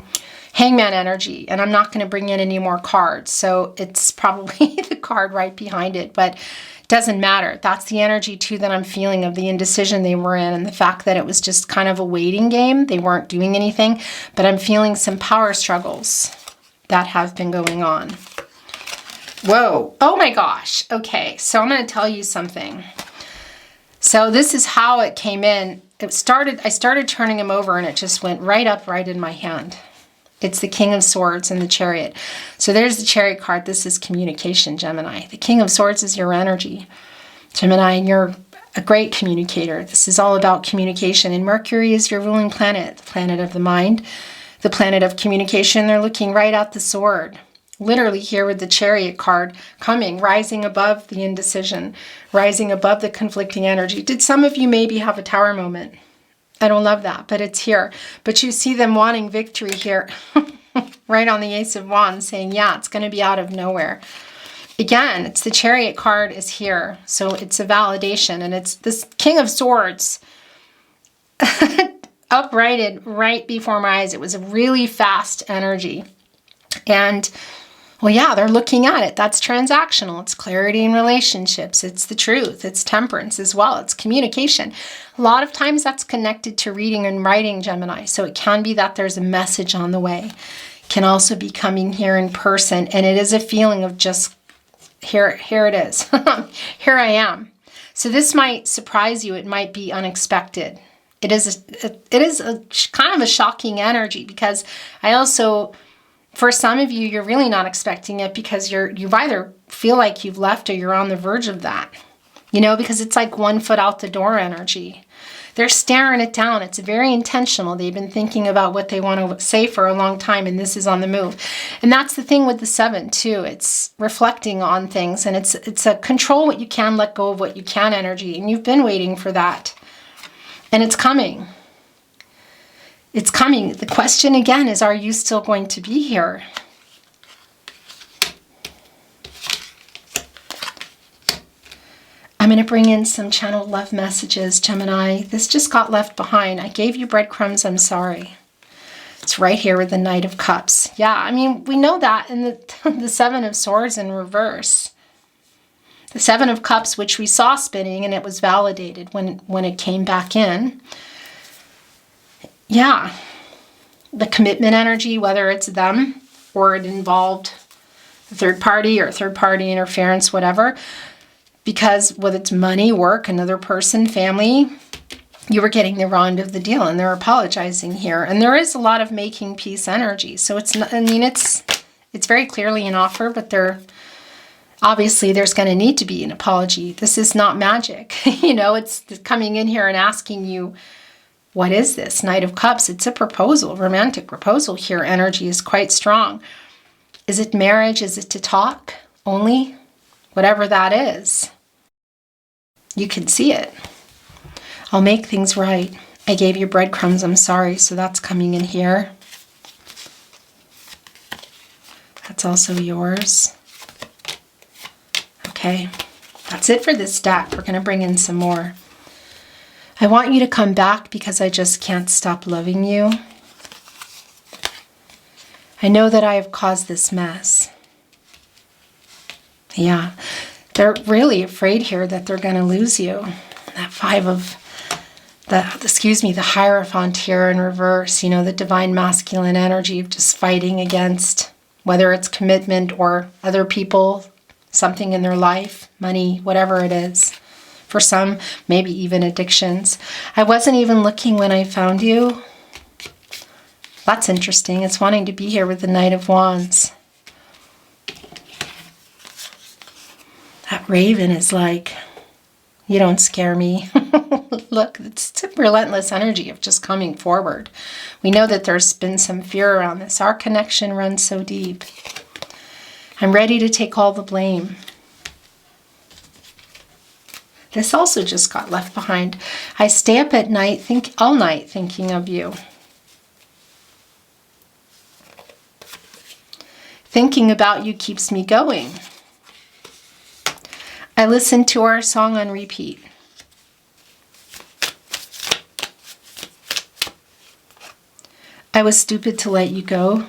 Hangman energy, and I'm not going to bring in any more cards. So it's probably the card right behind it, but it doesn't matter. That's the energy too that I'm feeling of the indecision they were in, and the fact that it was just kind of a waiting game. They weren't doing anything, but I'm feeling some power struggles that have been going on. Whoa. Oh my gosh. Okay. So I'm going to tell you something. So this is how it came in. I started turning him over and it just went right up right in my hand. It's the King of Swords and the Chariot. So there's the Chariot card. This is communication, Gemini. The King of Swords is your energy, Gemini, and you're a great communicator. This is all about communication. And Mercury is your ruling planet, the planet of the mind, the planet of communication. They're looking right at the sword. Literally here with the Chariot card coming, rising above the indecision, rising above the conflicting energy. Did some of you maybe have a tower moment? I don't love that, but it's here. But you see them wanting victory here, right on the Ace of Wands, saying, yeah, it's going to be out of nowhere. Again, it's the Chariot card is here. So it's a validation, and it's this King of Swords uprighted right before my eyes. It was a really fast energy. And well, yeah, they're looking at it. That's transactional. It's clarity in relationships. It's the truth. It's temperance as well. It's communication. A lot of times that's connected to reading and writing, Gemini. So it can be that there's a message on the way. It can also be coming here in person. And it is a feeling of just, here it is. Here I am. So this might surprise you. It might be unexpected. It is a kind of a shocking energy, because I also, for some of you, you're really not expecting it, because you either feel like you've left or you're on the verge of that, you know, because it's like 1 foot out the door energy. They're staring it down. It's very intentional. They've been thinking about what they want to say for a long time, and this is on the move. And that's the thing with the 7 too. It's reflecting on things, and it's a control what you can, let go of what you can energy. And you've been waiting for that, and it's coming. It's coming. The question again is, are you still going to be here? I'm going to bring in some channeled love messages, Gemini. This just got left behind. I gave you breadcrumbs. I'm sorry. It's right here with the Knight of Cups. Yeah, I mean, we know that in the 7 of Swords in reverse. The 7 of Cups, which we saw spinning, and it was validated when it came back in. Yeah, the commitment energy, whether it's them or it involved a third party or third party interference, whatever, because whether it's money, work, another person, family, you were getting the raw end of the deal, and they're apologizing here. And there is a lot of making peace energy. So it's not, I mean, it's very clearly an offer, but obviously there's going to need to be an apology. This is not magic. You know, it's coming in here and asking you, what is this? Knight of Cups. It's a proposal, romantic proposal here. Energy is quite strong. Is it marriage? Is it to talk only? Whatever that is, you can see it. I'll make things right. I gave you breadcrumbs. I'm sorry. So that's coming in here. That's also yours. Okay. That's it for this deck. We're going to bring in some more. I want you to come back because I just can't stop loving you. I know that I have caused this mess. Yeah, they're really afraid here that they're going to lose you. That the Hierophant here in reverse, the divine masculine energy of just fighting against, whether it's commitment or other people, something in their life, money, whatever it is. For some, maybe even addictions. I wasn't even looking when I found you. That's interesting. It's wanting to be here with the Knight of Wands. That raven is like, you don't scare me. Look, it's a relentless energy of just coming forward. We know that there's been some fear around this. Our connection runs so deep. I'm ready to take all the blame. This also just got left behind. I stay up at night, all night thinking of you. Thinking about you keeps me going. I listen to our song on repeat. I was stupid to let you go.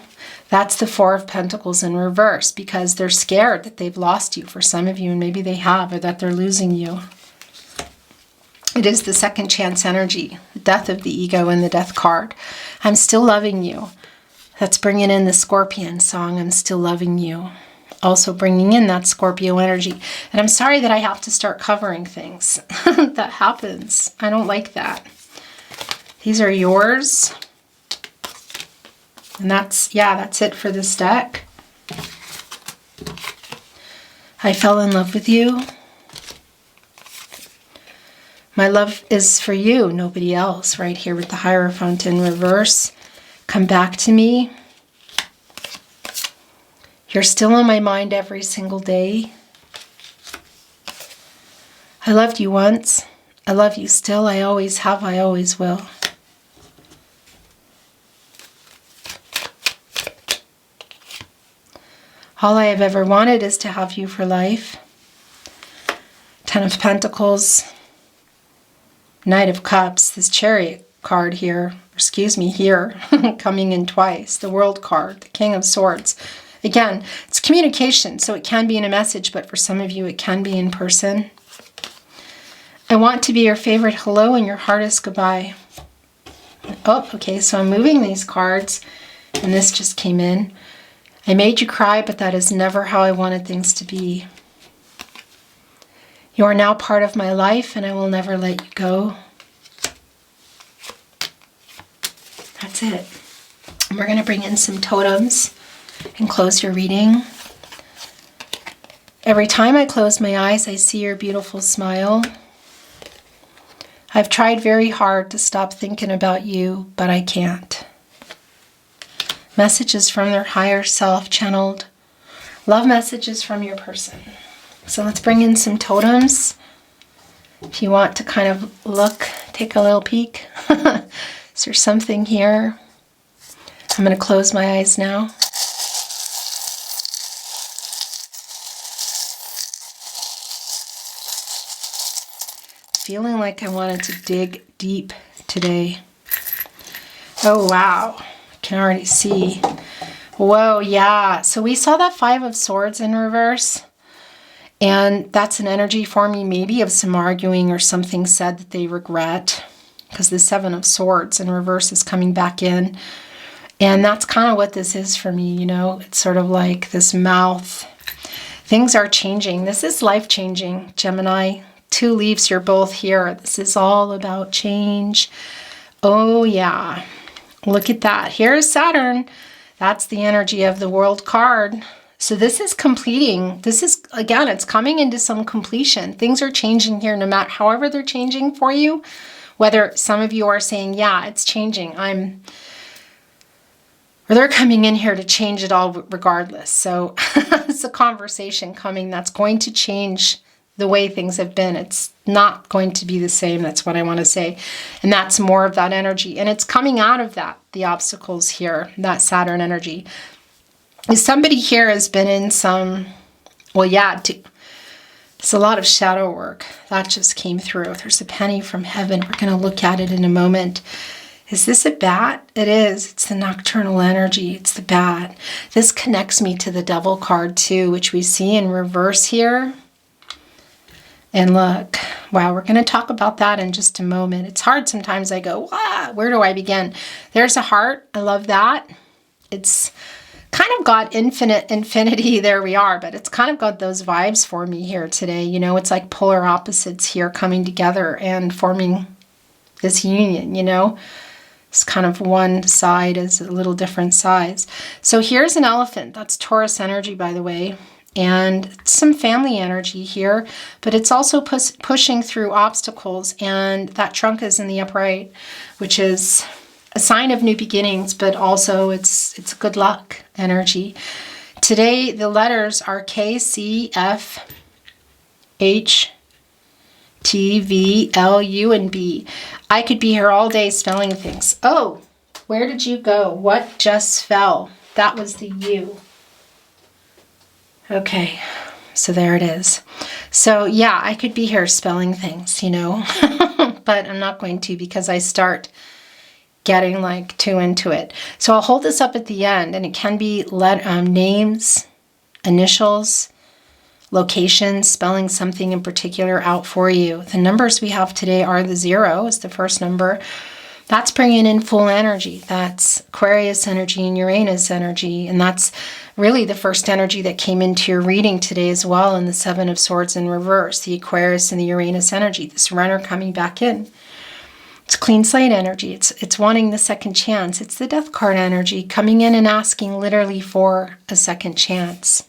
That's the Four of Pentacles in reverse, because they're scared that they've lost you for some of you, and maybe they have, or that they're losing you. It is the second chance energy, the death of the ego and the death card. I'm still loving you. That's bringing in the Scorpion song, I'm still loving you. Also bringing in that Scorpio energy. And I'm sorry that I have to start covering things. That happens. I don't like that. These are yours. And that's it for this deck. I fell in love with you. My love is for you, nobody else, right here with the Hierophant in reverse. Come back to me. You're still on my mind every single day. I loved you once. I love you still. I always have. I always will. All I have ever wanted is to have you for life. Ten of Pentacles. Knight of Cups. This Chariot card here. Here. Coming in twice. The World card. The King of Swords. Again, it's communication, so it can be in a message, but for some of you, it can be in person. I want to be your favorite hello and your hardest goodbye. Oh, okay, so I'm moving these cards, and this just came in. I made you cry, but that is never how I wanted things to be. You are now part of my life, and I will never let you go. That's it. And we're going to bring in some totems and close your reading. Every time I close my eyes, I see your beautiful smile. I've tried very hard to stop thinking about you, but I can't. Messages from their higher self channeled. Love messages from your person. So let's bring in some totems. If you want to kind of look, take a little peek. Is there something here? I'm going to close my eyes now. Feeling like I wanted to dig deep today. Oh, wow. I can already see. Whoa, yeah. So we saw that Five of Swords in reverse. And that's an energy for me maybe of some arguing or something said that they regret. Because the Seven of Swords in reverse is coming back in. And that's kind of what this is for me, It's sort of like this mouth. Things are changing. This is life-changing, Gemini. 2 leaves, you're both here. This is all about change. Oh, yeah. Look at that. Here's Saturn. That's the energy of the World card. So this is completing. This is, again, it's coming into some completion. Things are changing here, no matter however they're changing for you. Whether some of you are saying, yeah, it's changing. Or they're coming in here to change it all regardless. So it's a conversation coming that's going to change the way things have been. It's not going to be the same. That's what I want to say. And that's more of that energy. And it's coming out of that, the obstacles here, that Saturn energy. Somebody here has been in some, well, yeah, it's a lot of shadow work. That just came through. There's a penny from heaven. We're going to look at it in a moment. Is this a bat? It is. It's the nocturnal energy. It's the bat. This connects me to the Devil card too, which we see in reverse here. And look, wow, we're going to talk about that in just a moment. It's hard sometimes. I go, where do I begin? There's a heart. I love that. It's kind of got infinity. There we are. But it's kind of got those vibes for me here today. You know, it's like polar opposites here coming together and forming this union, you know. It's kind of one side is a little different size. So here's an elephant. That's Taurus energy, by the way. And some family energy here, but it's also pushing through obstacles, and that trunk is in the upright, which is a sign of new beginnings, but also it's good luck energy. Today, the letters are K, C, F, H, T, V, L, U, and B. I could be here all day spelling things. Oh, where did you go? What just fell? That was the U. Okay, so there it is. So yeah, I could be here spelling things, you know, but I'm not going to because I start getting like too into it. So I'll hold this up at the end, and it can be names, initials, locations, spelling something in particular out for you. The numbers we have today are the 0 is the first number. That's bringing in full energy. That's Aquarius energy and Uranus energy. And that's really the first energy that came into your reading today as well in the 7 of Swords in reverse, the Aquarius and the Uranus energy, this runner coming back in. It's clean slate energy. It's wanting the second chance. It's the Death card energy coming in and asking literally for a second chance.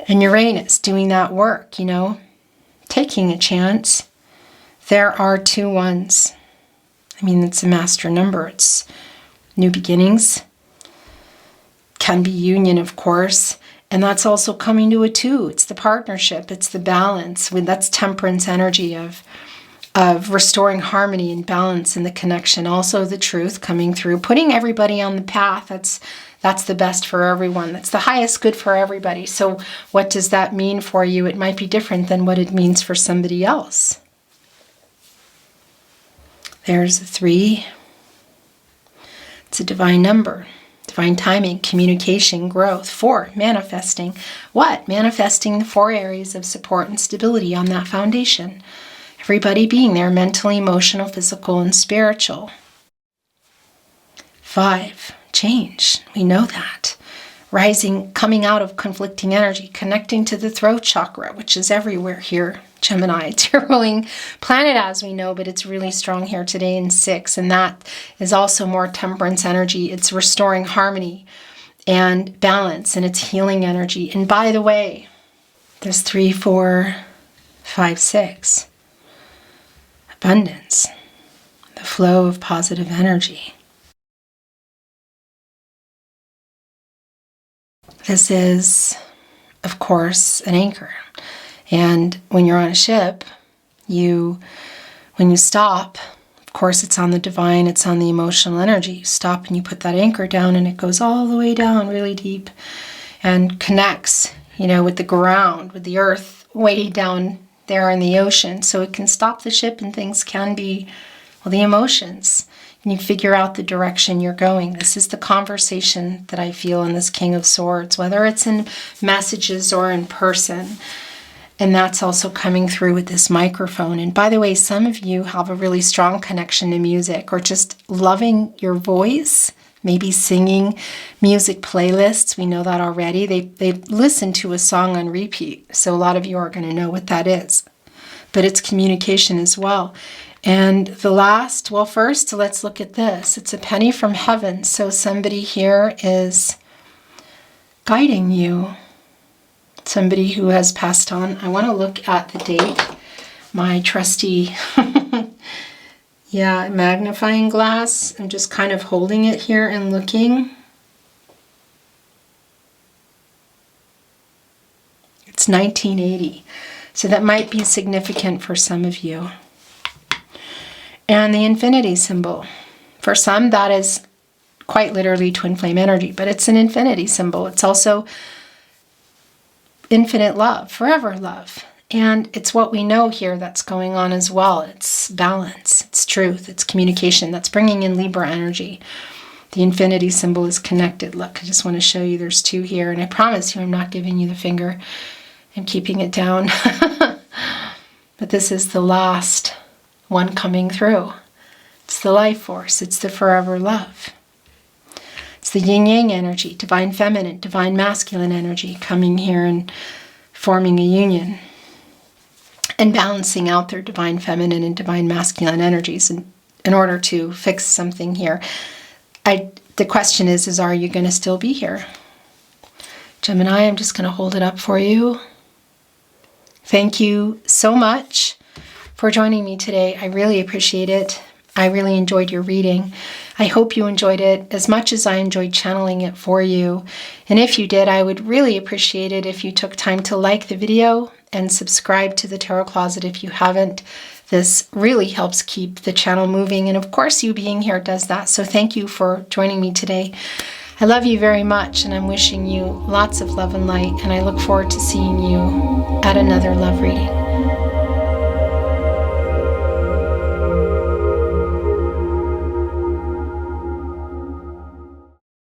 And Uranus doing that work, you know, taking a chance. There are 2 ones. I mean, it's a master number. It's new beginnings. Can be union, of course. And that's also coming to a 2. It's the partnership. It's the balance. That's temperance energy of restoring harmony and balance in the connection. Also the truth coming through. Putting everybody on the path. That's the best for everyone. That's the highest good for everybody. So what does that mean for you? It might be different than what it means for somebody else. There's a 3. It's a divine number. Divine timing, communication, growth. 4, manifesting. What? Manifesting the 4 areas of support and stability on that foundation. Everybody being there, mentally, emotional, physical, and spiritual. 5, change. We know that. Rising, coming out of conflicting energy, connecting to the throat chakra, which is everywhere here. Gemini, it's your ruling planet as we know, but it's really strong here today in 6. And that is also more temperance energy. It's restoring harmony and balance, and it's healing energy. And by the way, there's 3, 4, 5, 6. Abundance, the flow of positive energy. This is, of course, an anchor. And when you're on a ship, when you stop, of course, it's on the divine, it's on the emotional energy. You stop and you put that anchor down, and it goes all the way down really deep and connects, you know, with the ground, with the earth way down there in the ocean. So it can stop the ship, and things can be, well, the emotions. And you figure out the direction you're going. This is the conversation that I feel in this King of Swords, whether it's in messages or in person. And that's also coming through with this microphone. And by the way, some of you have a really strong connection to music, or just loving your voice, maybe singing music playlists. We know that already. They listen to a song on repeat. So a lot of you are going to know what that is. But it's communication as well. And the last, well, first, let's look at this. It's a penny from heaven. So somebody here is guiding you. Somebody who has passed on. I want to look at the date. My trusty, magnifying glass. I'm just kind of holding it here and looking. It's 1980. So that might be significant for some of you. And the infinity symbol. For some, that is quite literally twin flame energy, but it's an infinity symbol. It's also infinite love, forever love. And it's what we know here that's going on as well. It's balance, it's truth, it's communication. That's bringing in Libra energy. The infinity symbol is connected. Look, I just want to show you there's 2 here. And I promise you I'm not giving you the finger. I'm keeping it down. But this is the last one coming through. It's the life force. It's the forever love. It's the yin-yang energy, divine feminine, divine masculine energy coming here and forming a union and balancing out their divine feminine and divine masculine energies in order to fix something here. The question is are you going to still be here? Gemini, I'm just going to hold it up for you. Thank you so much for joining me today. I really appreciate it. I really enjoyed your reading. I hope you enjoyed it as much as I enjoyed channeling it for you. And if you did, I would really appreciate it if you took time to like the video and subscribe to the Tarot Closet if you haven't. This really helps keep the channel moving. And of course, you being here does that. So thank you for joining me today. I love you very much, and I'm wishing you lots of love and light. And I look forward to seeing you at another love reading.